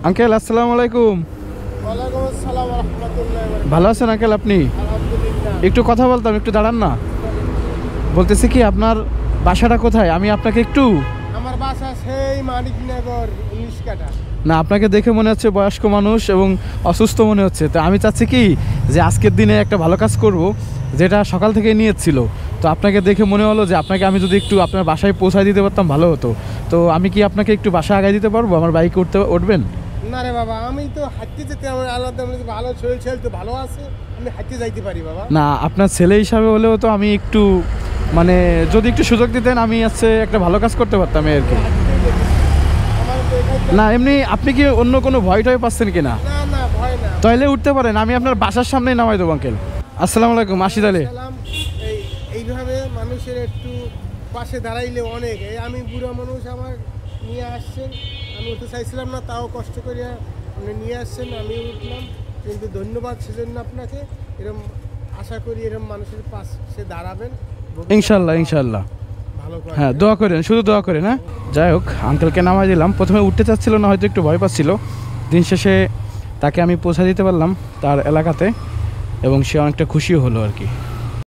Uncle আসসালামু আলাইকুম। ওয়ালাইকুম আসসালাম ওয়া রাহমাতুল্লাহি ওয়া বারাকাতুহু। ভালো আছেন আঙ্কেল আপনি? আলহামদুলিল্লাহ। একটু কথা বলতাম, একটু দাঁড়ান না। বলতেছি কি আপনার বাসাটা কোথায়? আমি আপনাকে একটু আমার বাসা সেই মানিকনগর 19 কাটা। না, আপনাকে দেখে মনে হচ্ছে বয়স্ক মানুষ এবং অসুস্থ মনে হচ্ছে। তো আমি চাচ্ছি কি যে আজকের দিনে একটা ভালো কাজ করব, যেটা সকাল থেকে নিয়েছিল। তো আপনাকে দেখে মনে হলো যে আপনাকে আমি যদি একটু আপনার বাসায় পৌঁছায় দিতে পারতাম ভালো হতো। তো আমি কি আপনাকে একটু বাসায় আগায় দিতে পারবো? আমার বাইকে উঠবেন? না রে বাবা, আমি তো হাঁটতে যেতে আমার আলাদা ভালো শরীর তো ভালো আছে, আমি হাঁটতে যাইতে পারি বাবা। না, আপনার ছেলে হিসাবে হলেও তো আমি একটু মানে যদি একটু সুযোগ দিতেন আমি একটা ভালো কাজ করতে পারতাম আর কি। আমার তো এখানে না এমনি আপনি কি অন্য কোনো ভয় টয় পাচ্ছেন কিনা? না না ভয় না। তাইলে উঠতে পারেন, আমি আপনার বাসার সামনেই নামাই দেবো আঙ্কেল। আসসালামু আলাইকুম, আসি তাহলে। সালাম। এইভাবে মানুষের একটু পাশে দাঁড়াইলে অনেক। আমি বুড়া মানুষ, আমার নিয়ে আসছেন, আমি উঠতে চাইছিলাম না, তাও কষ্ট করে আপনি নিয়ে আসছেন, আমি উঠলাম। কিন্তু ধন্যবাদ সেজন্য আপনাকে। এরকম আশা করি এরকম মানুষের পাশে দাঁড়াবেন। ইনশাল্লাহ ইনশাল্লাহ। ভালো করে। হ্যাঁ দোয়া করেন, শুধু দোয়া করেন। হ্যাঁ যাই হোক, আঙ্কেলকে নামাই দিলাম। প্রথমে উঠতে চাচ্ছিল না, হয়তো একটু ভয় পাচ্ছিল। দিন শেষে তাকে আমি পৌঁছা দিতে পারলাম তার এলাকাতে, এবং সে অনেকটা খুশিও হলো আর কি।